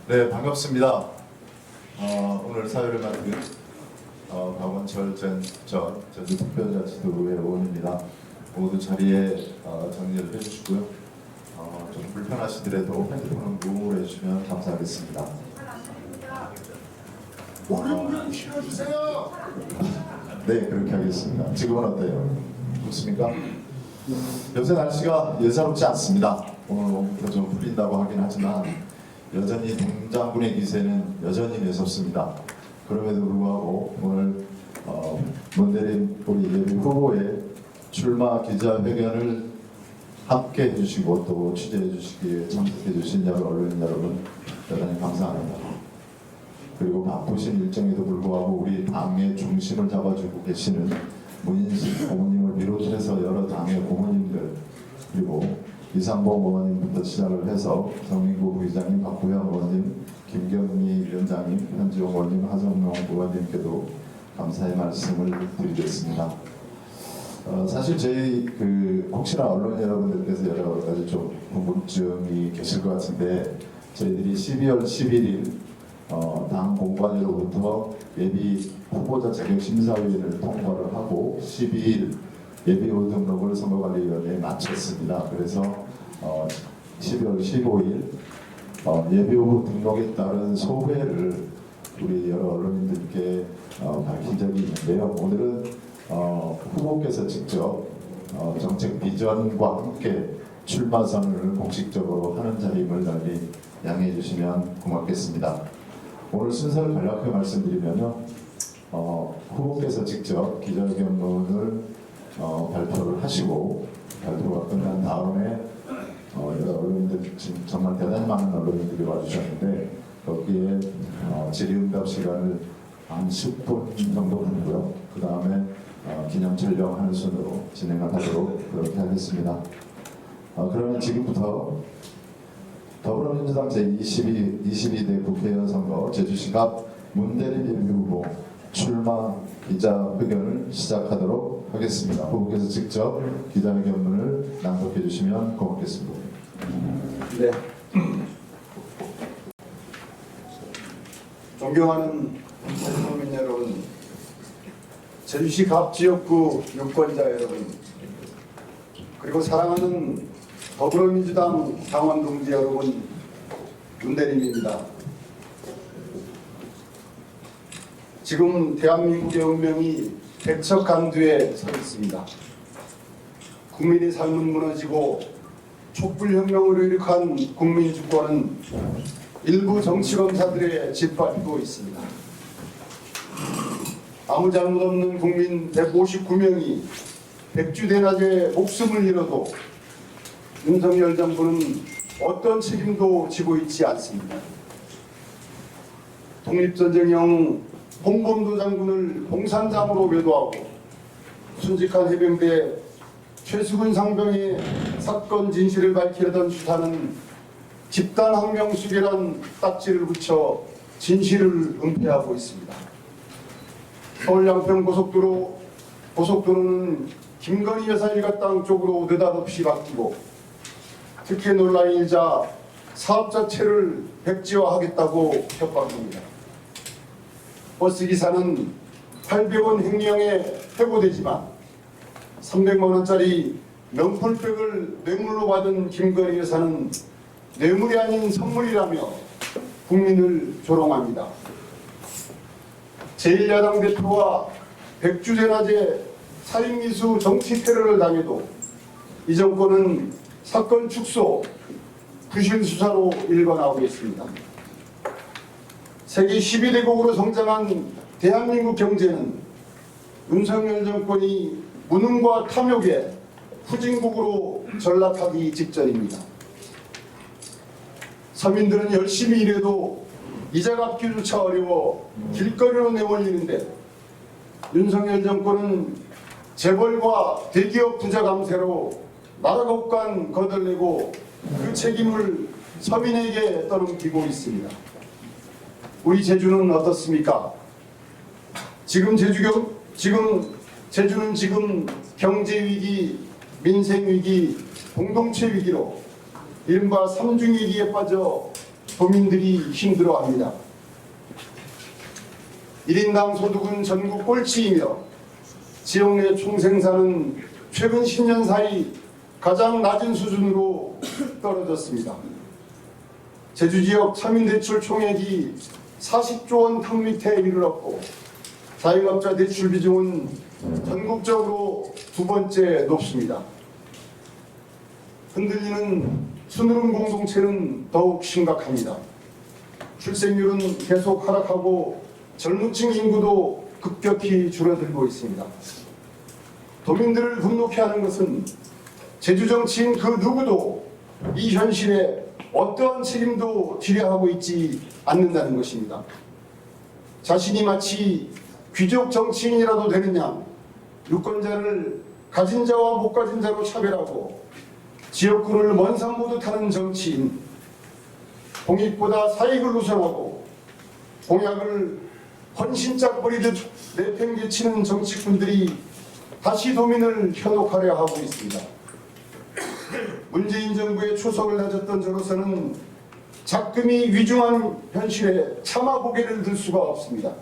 네, 반갑습니다. 오늘 사회를 맡은 박원철 전 전주특별자치도의 의원입니다. 모두 자리에 정리를 해주시고요. 좀 불편하시더라도 핸드폰은 무음으로 해주시면 감사하겠습니다. 오른편 실어주세요. 네, 그렇게 하겠습니다. 지금은 어때요? 좋습니까? 요새 날씨가 예사롭지 않습니다. 오늘 오후부터 좀 풀린다고 하긴 하지만 여전히 동장군의 기세는 여전히 매섭습니다. 그럼에도 불구하고 오늘 문대림 우리 예비 후보의 출마 기자회견을 함께 해주시고 또 취재해 주시기에 참석해 주신 언론인 여러분 대단히 감사합니다. 그리고 바쁘신 일정에도 불구하고 우리 당의 중심을 잡아주고 계시는 문인식 고모님을 비롯해서 여러 당의 고모님들 그리고 이상봉 의원님부터 시작을 해서 정민구 부의장님, 박구영 의원님, 김경미 위원장님, 현지용 의원님, 하정룡 의원님께도 감사의 말씀을 드리겠습니다. 사실 저희 혹시나 언론 여러분들께서 여러 가지 좀 궁금증이 계실 것 같은데 저희들이 12월 11일 당 공관위로부터 예비 후보자 자격 심사위를 통과를 하고 12일 예비후보 등록을 선거관리위원회에 마쳤습니다. 그래서 12월 15일 예비후보 등록에 따른 소회를 우리 여러 언론인들께 밝힌 적이 있는데요. 오늘은 후보께서 직접 정책 비전과 함께 출마선을 공식적으로 하는 자리임을 널리 양해해 주시면 고맙겠습니다. 오늘 순서를 간략하게 말씀드리면요. 후보께서 직접 기자회견문을 발표를 하시고 발표가 끝난 다음에 여러 언론인들 지금 정말 대단히 많은 언론인들이 와주셨는데 거기에 질의응답 시간을 한 10분 정도 하고요. 그 다음에 기념 촬영하는 순으로 진행을 하도록 그렇게 하겠습니다. 그러면 지금부터 더불어민주당 제22대 국회의원 선거 제주시 갑 문대림 예비후보 출마 기자회견을 시작하도록 하겠습니다. 후보께서 직접 기자회견문을 낭독해 주시면 고맙겠습니다. 네. 존경하는 국민 여러분, 제주시 갑 지역구 유권자 여러분, 그리고 사랑하는 더불어민주당 당원 동지 여러분, 문대림입니다. 지금 대한민국의 운명이 백척간두에 서 있습니다. 국민의 삶은 무너지고 촛불혁명으로 일으킨 국민주권은 일부 정치검사들의 짓밟히고 있습니다. 아무 잘못 없는 국민 159명이 백주대낮에 목숨을 잃어도 윤석열 정부는 어떤 책임도 지고 있지 않습니다. 독립전쟁형 홍범도 장군을 봉산장으로 매도하고 순직한 해병대 최수근 상병의 사건 진실을 밝히려던 수사는 집단항명 수계란 딱지를 붙여 진실을 은폐하고 있습니다. 서울 양평 고속도로는 김건희 여사 일가 쪽으로 느닷없이 바뀌고 특혜 논란이 일자 사업 자체를 백지화하겠다고 협박합니다. 버스기사는 800원 횡령에 해고되지만 300만원짜리 명품백을 뇌물로 받은 김건희 여사는 뇌물이 아닌 선물이라며 국민을 조롱합니다. 제1야당 대표와 백주대낮에 살인미수 정치 테러를 당해도 이 정권은 사건 축소, 부실 수사로 일관하고 있습니다. 세계 12대국으로 성장한 대한민국 경제는 윤석열 정권이 무능과 탐욕에 후진국으로 전락하기 직전입니다. 서민들은 열심히 일해도 이자 갚기조차 어려워 길거리로 내몰리는데 윤석열 정권은 재벌과 대기업 부자 감세로 나라 곳간 거덜내고 그 책임을 서민에게 떠넘기고 있습니다. 우리 제주는 어떻습니까? 제주는 지금 경제위기, 민생위기, 공동체 위기로 이른바 삼중위기에 빠져 도민들이 힘들어합니다. 1인당 소득은 전국 꼴찌이며 지역 내 총생산은 최근 10년 사이 가장 낮은 수준으로 떨어졌습니다. 제주 지역 서민대출 총액이 40조 원 턱 밑에 이르렀고 자영업자 대출 비중은 전국적으로 두 번째 높습니다. 흔들리는 수누름 공동체는 더욱 심각합니다. 출생률은 계속 하락하고 젊은층 인구도 급격히 줄어들고 있습니다. 도민들을 분노케 하는 것은 제주 정치인 그 누구도 이 현실에 어떠한 책임도 지려 하고 있지 않는다는 것입니다. 자신이 마치 귀족 정치인이라도 되는 양 유권자를 가진 자와 못 가진 자로 차별하고 지역구를 먼 산 모두 타는 정치인, 공익보다 사익을 우선하고 공약을 헌신짝 버리듯 내팽개치는 정치꾼들이 다시 도민을 현혹하려 하고 있습니다. 문재인 정부의 초석을 다졌던 저로서는 작금이 위중한 현실에 차마 고개를 들 수가 없습니다.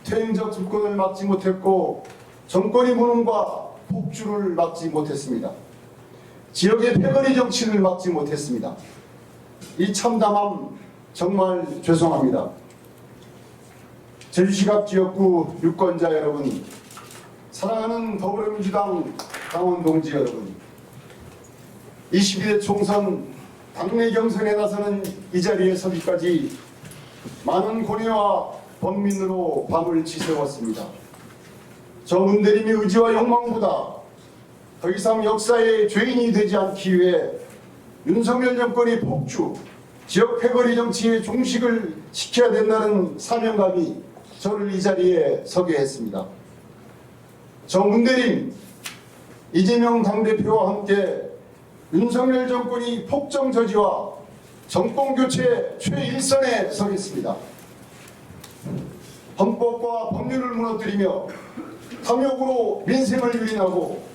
퇴행적 집권을 막지 못했고 정권의 무능과 폭주를 막지 못했습니다. 지역의 패거리 정치를 막지 못했습니다. 이 참담함 정말 죄송합니다. 제주시 갑 지역구 유권자 여러분, 사랑하는 더불어민주당 당원 동지 여러분, 22대 총선 당내 경선에 나서는 이 자리에 서기까지 많은 고뇌와 번민으로 밤을 지새웠습니다. 저 문대림의 의지와 욕망보다 더 이상 역사의 죄인이 되지 않기 위해 윤석열 정권의 폭주, 지역 패거리 정치의 종식을 지켜야 된다는 사명감이 저를 이 자리에 서게 했습니다. 저 문대림, 이재명 당대표와 함께 윤석열 정권이 폭정 저지와 정권교체 최일선에 서겠습니다. 헌법과 법률을 무너뜨리며 탐욕으로 민생을 유린하고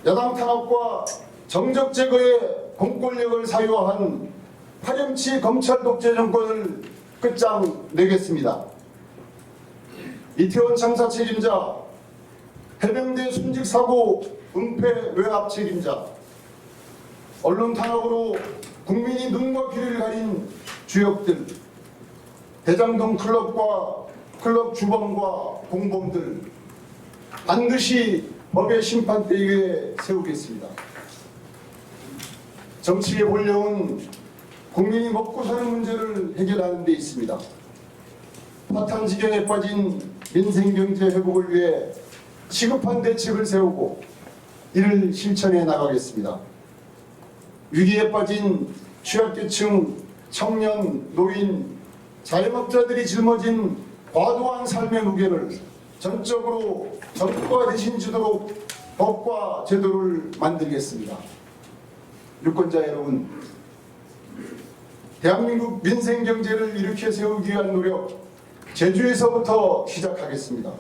야당 탄압과 정적 제거의 공권력을 사유화한 파렴치 검찰 독재 정권을 끝장내겠습니다. 이태원 참사 책임자, 해병대 순직 사고 은폐 외압 책임자, 언론 탄압으로 국민이 눈과 귀를 가린 주역들, 대장동 클럽과 클럽 주범과 공범들 반드시 법의 심판대 위에 세우겠습니다. 정치의 본령은 국민이 먹고 사는 문제를 해결하는 데 있습니다. 파탄 지경에 빠진 민생경제 회복을 위해 시급한 대책을 세우고 이를 실천해 나가겠습니다. 위기에 빠진 취약계층, 청년, 노인, 자영업자들이 짊어진 과도한 삶의 무게를 전적으로 정부가 대신지도록 법과 제도를 만들겠습니다. 유권자 여러분, 대한민국 민생경제를 일으켜 세우기 위한 노력 제주에서부터 시작하겠습니다.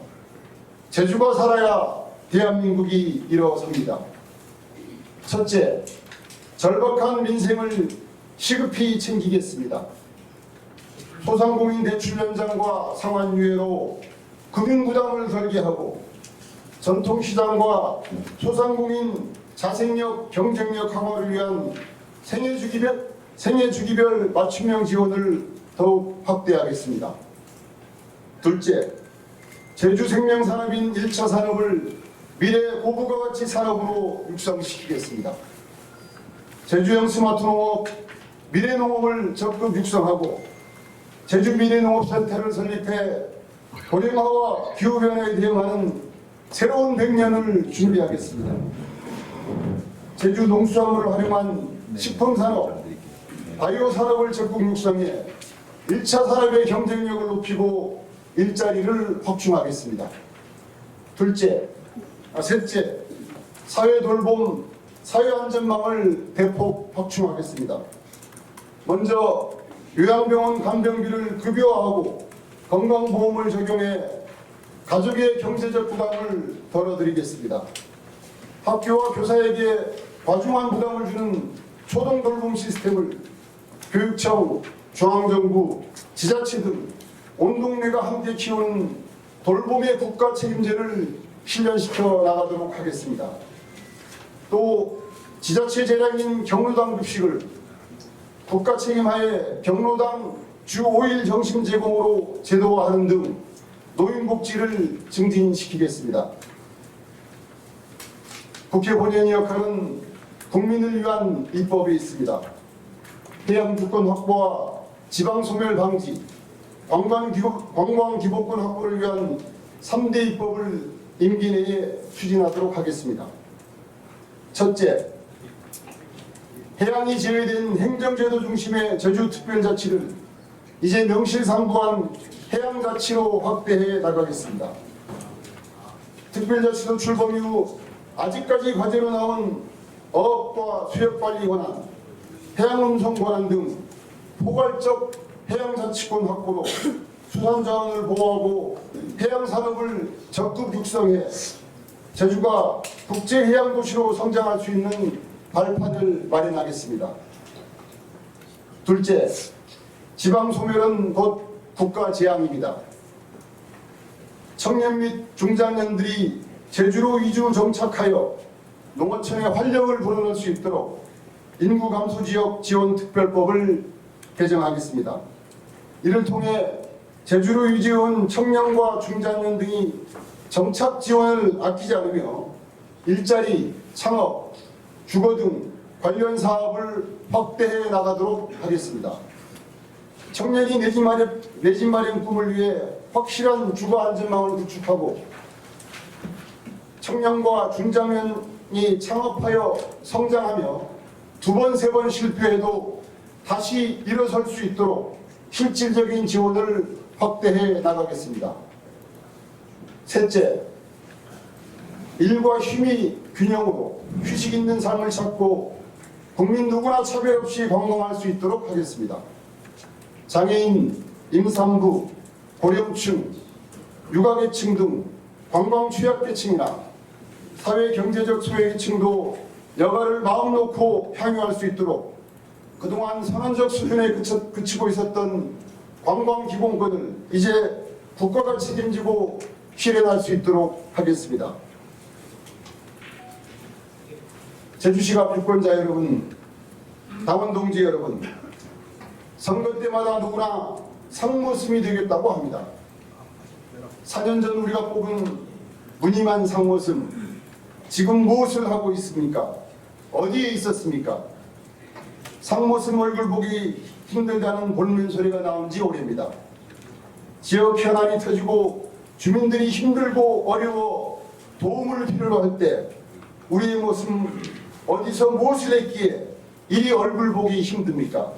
제주가 살아야 대한민국이 일어섭니다. 첫째, 절박한 민생을 시급히 챙기겠습니다. 소상공인 대출 연장과 상환 유예로 금융부담을 덜게 전통시장과 소상공인 자생력, 경쟁력 강화를 위한 생애주기별 맞춤형 지원을 더욱 확대하겠습니다. 둘째, 제주생명산업인 1차 산업을 미래 고부가 가치 산업으로 육성시키겠습니다. 제주형 스마트농업, 미래농업을 적극 육성하고 제주 미래농업센터를 설립해 고령화와 기후변화에 대응하는 새로운 100년을 준비하겠습니다. 제주 농수산물을 활용한 식품산업, 바이오산업을 적극 육성해 1차 산업의 경쟁력을 높이고 일자리를 확충하겠습니다. 셋째, 사회돌봄, 사회안전망을 대폭 확충하겠습니다. 먼저 요양병원 간병비를 급여화하고 건강보험을 적용해 가족의 경제적 부담을 덜어드리겠습니다. 학교와 교사에게 과중한 부담을 주는 초등돌봄 시스템을 교육청, 중앙정부, 지자체 등 온 동네가 함께 키우는 돌봄의 국가 책임제를 실현시켜 나가도록 하겠습니다. 또 지자체 재량인 경로당 급식을 국가 책임하에 경로당 주 5일 정심 제공으로 제도화하는 등 노인복지를 증진시키겠습니다. 국회 본연의 역할은 국민을 위한 입법이 있습니다. 해양 주권 확보와 지방 소멸 방지, 관광 기본권 확보를 위한 3대 입법을 임기 내에 추진하도록 하겠습니다. 첫째, 해양이 제외된 행정제도 중심의 제주특별자치를 이제 명실상부한 해양자치로 확대해 나가겠습니다. 특별자치도 출범 이후 아직까지 과제로 나온 어업과 수역관리 권한, 해양운송 권한 등 포괄적 해양자치권 확보로 수산자원을 보호하고 해양산업을 적극 육성해 제주가 국제해양도시로 성장할 수 있는 발판을 마련하겠습니다. 둘째, 지방소멸은 곧 국가재앙입니다. 청년 및 중장년들이 제주로 이주 정착하여 농어촌에 활력을 불어넣을 수 있도록 인구 감소 지역 지원 특별법을 개정하겠습니다. 이를 통해 제주로 이주온 청년과 중장년 등이 정착 지원을 아끼지 않으며 일자리, 창업, 주거 등 관련 사업을 확대해 나가도록 하겠습니다. 청년이 내 집 마련 꿈을 위해 확실한 주거 안전망을 구축하고 청년과 중장년이 창업하여 성장하며 두 번, 세 번 실패해도 다시 일어설 수 있도록 실질적인 지원을 확대해 나가겠습니다. 셋째, 일과 쉼의 균형으로 휴식 있는 삶을 찾고 국민 누구나 차별 없이 관광할 수 있도록 하겠습니다. 장애인, 임산부, 고령층, 육아계층 등 관광 취약계층이나 사회 경제적 소외계층도 여가를 마음 놓고 향유할 수 있도록 그동안 선언적 수준에 그치고 있었던 관광 기본권을 이제 국가가 책임지고 실현할 수 있도록 하겠습니다. 제주시가 유권자 여러분, 당원 동지 여러분, 선거 때마다 누구나 상모심이 되겠다고 합니다. 4년 전 우리가 뽑은 무늬만 상모심, 지금 무엇을 하고 있습니까? 어디에 있었습니까? 상모심 얼굴 보기 힘들다는 볼멘 소리가 나온 지 오래입니다. 지역 현안이 터지고 주민들이 힘들고 어려워 도움을 필요로 할 때 우리의 모습 어디서 무엇을 했기에 이리 얼굴 보기 힘듭니까?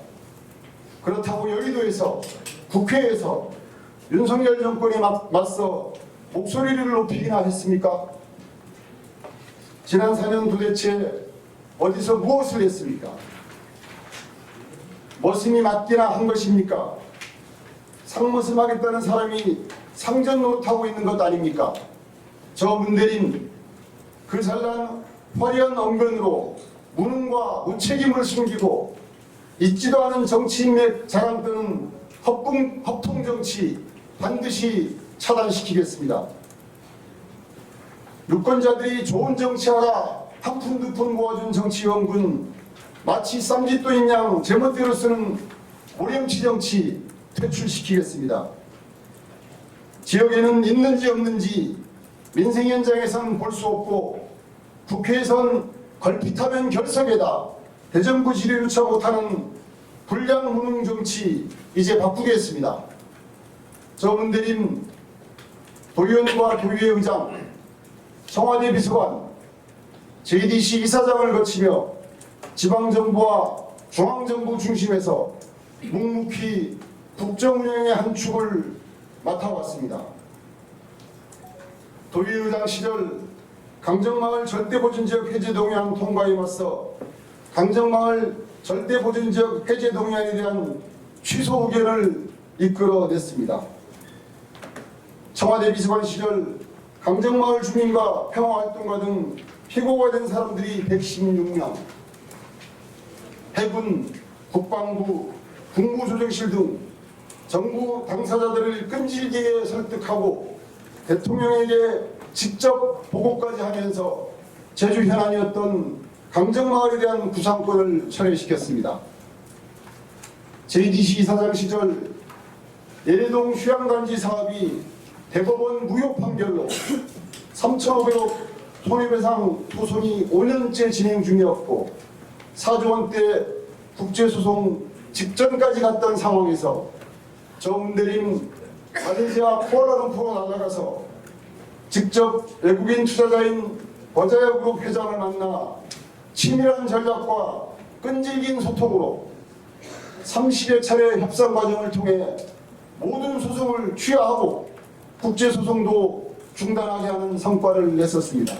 그렇다고 여의도에서 국회에서 윤석열 정권에 맞서 목소리를 높이기나 했습니까? 지난 4년 도대체 어디서 무엇을 했습니까? 머슴이 맞기나 한 것입니까? 상머슴하겠다는 사람이 상전 노릇하고 있는 것 아닙니까? 저 문대린 그 잘난 화려한 언변으로 무능과 무책임을 숨기고 있지도 않은 정치인맥 자랑 뜨는 허풍 정치 반드시 차단시키겠습니다. 유권자들이 좋은 정치하라 한 푼 두 푼 모아준 정치연군 마치 쌈짓돈인 양 제멋대로 쓰는 오렴치 정치 퇴출시키겠습니다. 지역에는 있는지 없는지 민생 현장에선 볼 수 없고 국회에선 걸핏하면 결석에다 대정부 질의조차 못하는 불량 무능 정치 이제 바꾸겠습니다. 저 문대림 도의원과 교위의 의장, 청와대 비서관, JDC 이사장을 거치며 지방정부와 중앙정부 중심에서 묵묵히 국정운영의 한 축을 맡아왔습니다. 도의회의장 시절 강정마을 절대보존지역 해제 동의안 통과에 맞서 강정마을 절대보존지역 해제 동의안에 대한 취소 의견을 이끌어냈습니다. 청와대 비서관 시절 강정마을 주민과 평화활동가 등 피고가 된 사람들이 116명, 해군, 국방부, 국무조정실 등 정부 당사자들을 끈질기게 설득하고 대통령에게 직접 보고까지 하면서 제주 현안이었던 강정마을에 대한 구상권을 철회시켰습니다. JDC 이사장 시절 예래동 휴양단지 사업이 대법원 무효 판결로 3,500억 손해배상 소송이 5년째 진행 중이었고 4조 원대 국제소송 직전까지 갔던 상황에서 정대림 말레이시아 쿠알라룸푸르로 날아가서 직접 외국인 투자자인 버자야그룹 회장을 만나 치밀한 전략과 끈질긴 소통으로 30여 차례 협상 과정을 통해 모든 소송을 취하하고 국제소송도 중단하게 하는 성과를 냈었습니다.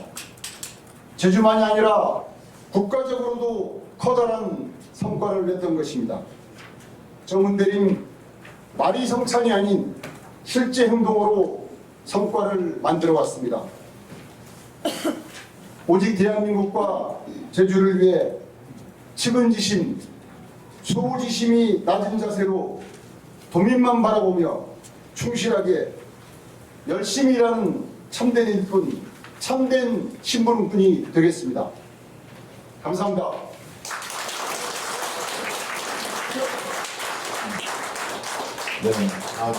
제주만이 아니라 국가적으로도 커다란 성과를 냈던 것입니다. 정은대림 말이 성찬이 아닌 실제 행동으로 성과를 만들어 왔습니다. 오직 대한민국과 제주를 위해 측은지심, 수호지심이 낮은 자세로 도민만 바라보며 충실하게 열심히 일하는 참된 일꾼, 참된 신부름꾼이 되겠습니다. 감사합니다. 네,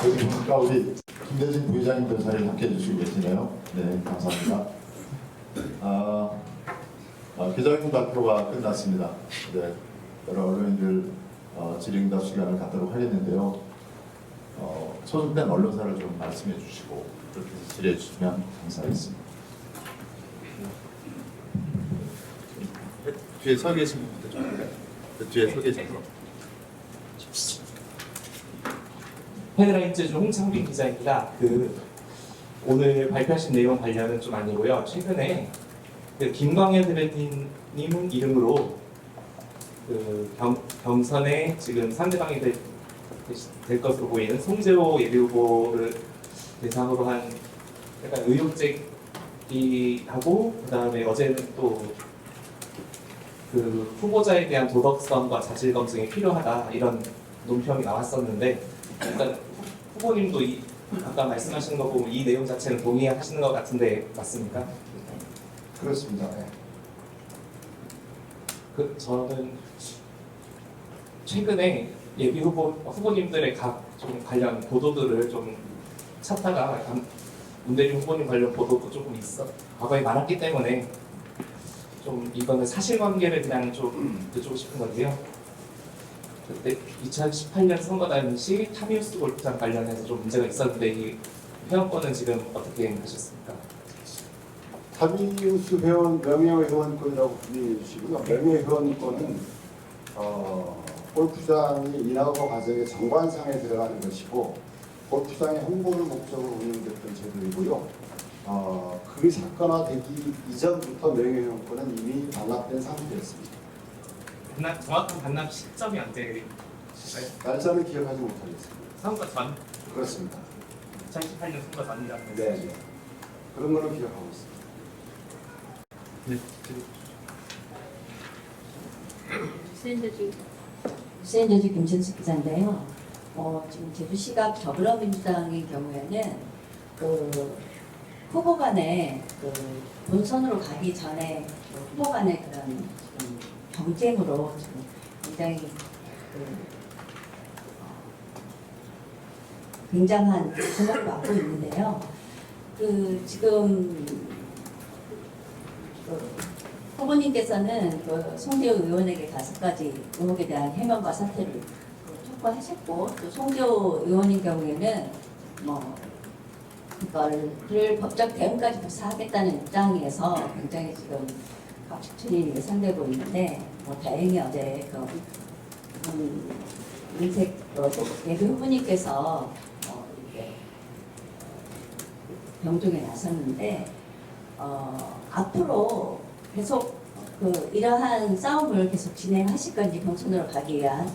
저기 보니까 우리 김대진 부회장님도 자리를 함께 해주시고 계시네요. 네, 감사합니다. 기자회견 발표가 끝났습니다. 네, 여러 언론인들 질의응답 시간을 갖도록 하겠는데요. 소속된 언론사를 좀 말씀해 주시고 그렇게 해서 질의해 주시면 감사하겠습니다. 뒤에 서 계신 분들 좀 할까요? 뒤에 서 계신 분. 헤드라인 제주 홍창빈 기자입니다. 오늘 발표하신 내용 관련은 좀 아니고요. 최근에 김광현 대변인 이름으로 경선에 지금 상대방이 될 것으로 보이는 송재호 예비후보를 대상으로 한 약간 의혹제기하고 그다음에 어제는 또 그 후보자에 대한 도덕성과 자질 검증이 필요하다 이런 논평이 나왔었는데 일단 후보님도 아까 말씀하시는 거 보면 이 내용 자체는 동의하시는 것 같은데 맞습니까? 그렇습니다. 네. 저는 최근에 예비 후보님들의 각 좀 관련 보도들을 좀 찾다가 문대림 후보님 관련 보도도 조금 과거에 많았기 때문에 좀 이거는 사실관계를 그냥 좀 여쭈고 싶은 건데요. 그때 2018년 선거 당시 타미우스 골프장 관련해서 좀 문제가 있었는데 이 회원권은 지금 어떻게 하셨습니까? 타미우스 회원 명예회원권이라고 불리시고요. 명예회원권은 골프장이 인허가 과정의 정관상에 들어가는 것이고 골프장의 홍보를 목적으로 운영됐던 제도이고요. 그 사건화되기 이전부터 명예회원권은 이미 반납된 상태였습니다. 정확한 반납 시점이 언제일까요? 날짜는 기억하지 못하겠습니다. 선거 전? 그렇습니다. 2018년 선거 전이라고 네. 그런 걸로 기억하고 있습니다. 수행저주 김진숙 기자인데요. 지금 제주시각 더불어민주당의 경우에는 후보 간에 본선으로 가기 전에 후보 간의 그런 경쟁으로 지금 굉장히 굉장한 주목을 받고 있는데요. 지금 후보님께서는 송재호 의원에게 5가지 의혹에 대한 해명과 사퇴를 촉구하셨고 또 송재호 의원인 경우에는 이거를 법적 대응까지 부사하겠다는 입장에서 굉장히 지금 각축처리를 상대하고 있는데 다행히 어제 윤색 예비 후보님께서 병동에 나섰는데 앞으로 계속 이러한 싸움을 계속 진행하실 건지 경선으로 가기 위한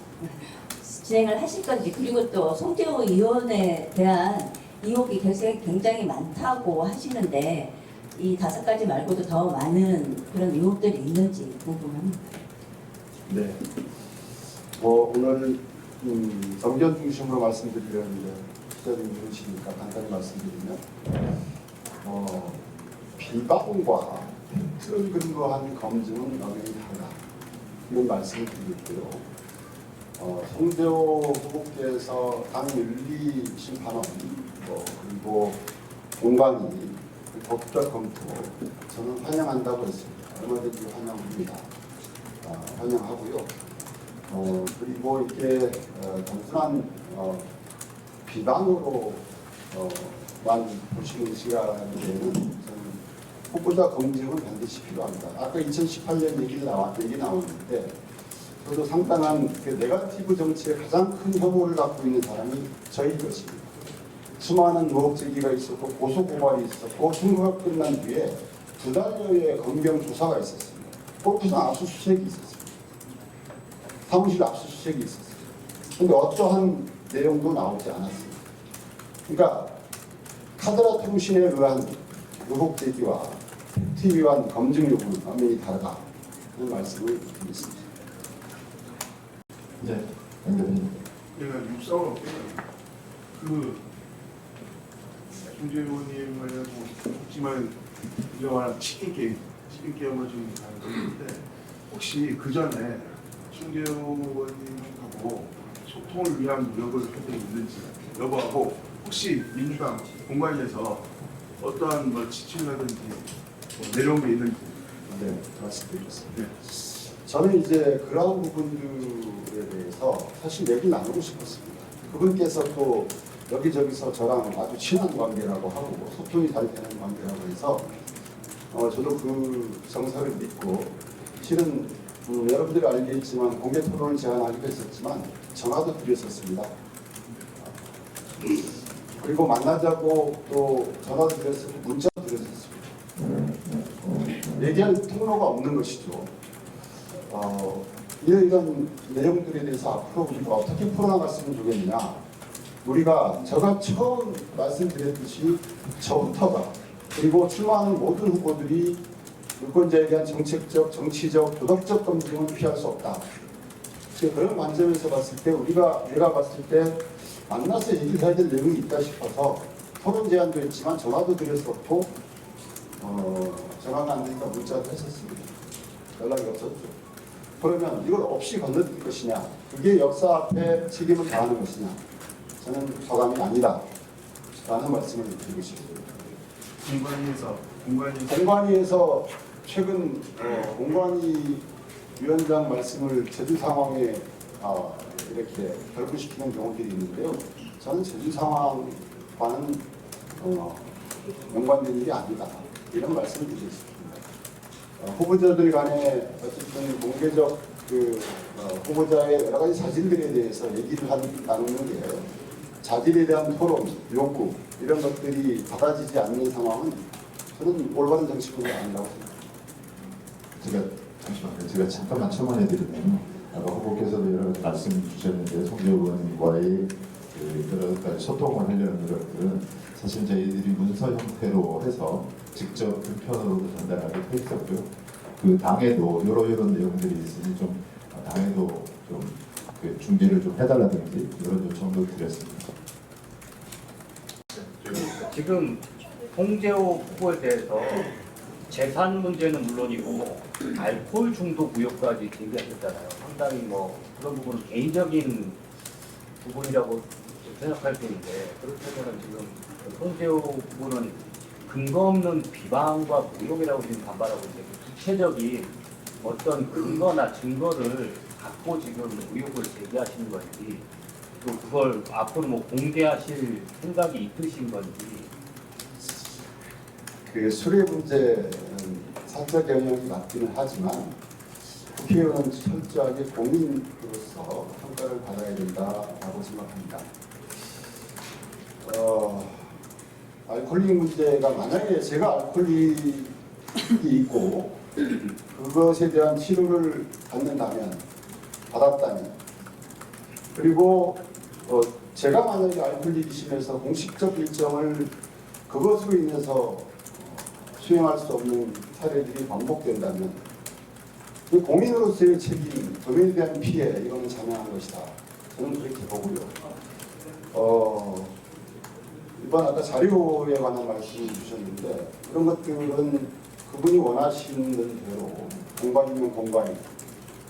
진행을 하실 건지 그리고 또 송재호 의원에 대한 의혹이 굉장히 많다고 하시는데 이 5가지 말고도 더 많은 그런 의혹들이 있는지 궁금합니다. 네. 오늘 정견 중심으로 말씀드리려는데 시절이 무엇이니까 간단히 말씀드리면 비방과 팩트를 근거한 검증은 엄연히 다르다 이런 말씀을 드리고요. 송재호 후보께서 당윤리심판원 그리고 공관위 법적 검토 저는 환영한다고 했습니다. 얼마든지 환영합니다. 환영하고요. 그리고 이게 단순한 비방으로만 보시는 시간에는 저는 후보자 검증은 반드시 필요합니다. 아까 2018년 얘기 나왔는데 저도 상당한 그 네거티브 정치에 가장 큰 혐오를 갖고 있는 사람이 저희 것입니다. 수많은 의혹 제기가 있었고 고소 고발이 있었고 선거가 끝난 뒤에 2달여의 검경 조사가 있었습니다. 골프장 압수수색이 있었습니다. 사무실 압수수색이 있었습니다. 그런데 어떠한 내용도 나오지 않았습니다. 그러니까 카드라 통신에 의한 의혹 제기와 팩트 위반 검증 요구는 엄연히 다르다 하는 말씀을 드리겠습니다. 네, 연결님. 제가 육사원 그 송재 의원님을 묻지만 이러한 치킨 게임을 좀 하는데 혹시 그 전에 송재 의원님하고 소통을 위한 노력을 하고 있는지 여부하고 혹시 민주당 공관위에서 어떠한 뭐 지침이라든지 내려온 게 있는지. 네, 말씀드리겠습니다. 네. 저는 이제 그러한 부분들에 대해서 사실 얘기 나누고 싶었습니다. 그분께서 또 여기저기서 저랑 아주 친한 관계라고 하고 소통이 잘 되는 관계라고 해서 저도 그 정서를 믿고 실은 여러분들이 알겠지만 공개 토론을 제안하기도 했었지만 전화도 드렸었습니다. 그리고 만나자고 또 전화도 드렸었고 문자도 드렸었습니다. 얘기할 통로가 없는 것이죠. 이런 내용들에 대해서 앞으로 우리가 어떻게 풀어나갔으면 좋겠느냐. 우리가 제가 처음 말씀드렸듯이 저부터가 그리고 출마하는 모든 후보들이 유권자에 대한 정책적, 정치적, 도덕적 검증은 피할 수 없다. 그런 관점에서 봤을 때 내가 봤을 때 만나서 얘기를 해야 될 내용이 있다 싶어서 토론 제안도 했지만 전화도 드렸었고 전화가 안 되니까 문자도 했었습니다. 연락이 없었죠. 그러면 이걸 없이 건너뛸 것이냐, 그게 역사 앞에 책임을 다하는 것이냐, 저는 저감이 아니다 라는 말씀을 드리고 싶습니다. 공관위에서 최근 공관위 위원장 말씀을 제주 상황에 이렇게 결부시키는 경우들이 있는데요. 저는 제주 상황과는 연관된 일이 아니다 이런 말씀을 드리겠습니다. 후보자들 간에 어쨌든 공개적 후보자의 여러 가지 자질들에 대해서 얘기를 나누는 게 자질에 대한 토론, 요구 이런 것들이 받아지지 않는 상황은 저는 올바른 정치권이 아니라고 생각합니다. 제가 잠깐만 첨언해드리면 아까 후보께서도 여러 가지 말씀 주셨는데 송재 의원과의 여러 가지 소통을 하려는 노력들은 사실 저희들이 문서 형태로 해서 직접 불편으로도 전달하기도 했었고요. 그 당에도 이런 내용들이 있으니 좀 당에도 좀 그 중재를 좀 해달라든지 이런 요청도 드렸습니다. 지금 송재호 후보에 대해서 재산 문제는 물론이고 알코올 중독 의혹까지 제기하셨잖아요. 상당히 뭐 그런 부분은 개인적인 부분이라고 생각할 텐데 그렇다면 지금 송재호 후보는 근거 없는 비방과 모욕이라고 지금 반발하고 있는데 구체적인 어떤 근거나 증거를 갖고 지금 의혹을 제기하시는 건지 또 그걸 앞으로 뭐 공개하실 생각이 있으신 건지. 그 수뢰 문제는 사적 영역이 맞기는 하지만 국회의원은 철저하게 공인으로서 평가를 받아야 된다라고 생각합니다. 알코올릭 문제가 만약에 제가 알코올릭이 있고 그것에 대한 치료를 받았다면 그리고 제가 만약에 알코올릭이 심해서 공식적 일정을 그것으로 인해서 수행할 수 없는 사례들이 반복된다면 그 공인으로서의 책임, 법에 대한 피해 이거는 자명한 것이다 저는 그렇게 보고요. 이번 아까 자료에 관한 말씀을 주셨는데 그런 것들은 그분이 원하시는 대로 공관이면 공관이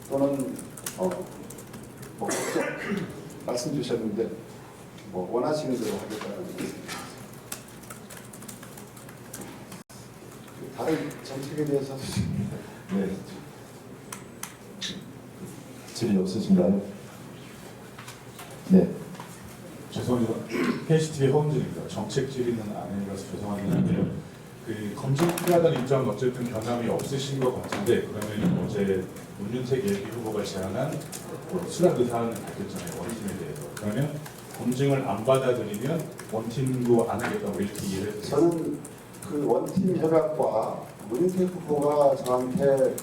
또는 뭐 말씀 주셨는데 뭐 원하시는 대로 하겠다는 말씀입니다. 다른 정책에 대해서 네. 질의 없으신가요? 네. 죄송합니다. KCTV 허은진입니다. 정책 질의는 안 해가서 죄송한데 그 검증 필요하다는 입장은 어쨌든 변함이 없으신 것 같은데 그러면 어제 문윤택 예비 후보가 제안한 수락 의사안을 밝혔잖아요. 원팀에 대해서. 그러면 검증을 안 받아들이면 원팀도 안 하겠다고 이렇게 이해를 했어요. 저는 그 원팀 협약과 문인택 후보가 저한테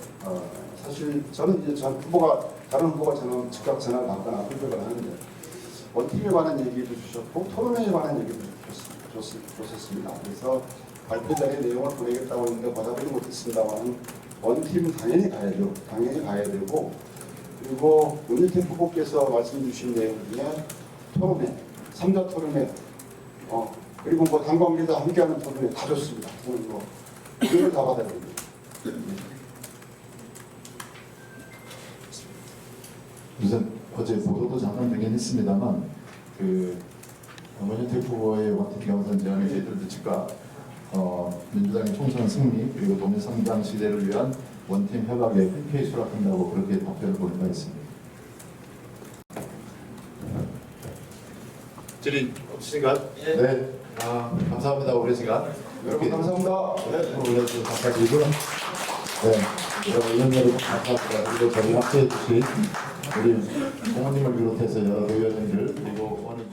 사실 저는 이제 전 후보가 다른 후보가 저는 즉각 전화를 받거나 후보를 하는데 원팀에 관한 얘기도 주셨고 토론회에 관한 얘기도 줬었습니다. 그래서 발표 자리에 내용을 보내겠다고 했는데 받아들이지 못했습니다만 원팀은 당연히 가야죠. 당연히 가야 되고 그리고 문인택 후보께서 말씀 주신 내용 중에 토론회, 3자 토론회 그리고 뭐 당 관계자 함께하는 토론회 다 좋습니다. 저는 뭐 이걸 다 받아야 됩니다. 우선 어제 보도도 잠깐 되긴 했습니다만 그 문현택 후보의 원팀 경선 제안을 저희들도 즉각 민주당의 총선 승리 그리고 도민 성장 시대를 위한 원팀 협약에 흔쾌히 수락한다고 그렇게 답변을 보낸 바 있습니다. 질의 없으신가요? 네. 감사합니다. 오랜 시간. 여러분 감사합니다. 네, 오늘 좀 감사드리고요. 네, 의원 여러분 감사합니다. 그리고 저희 합체해 주신 우리 부모님을 비롯해서 여러 의원님들 그리고 오늘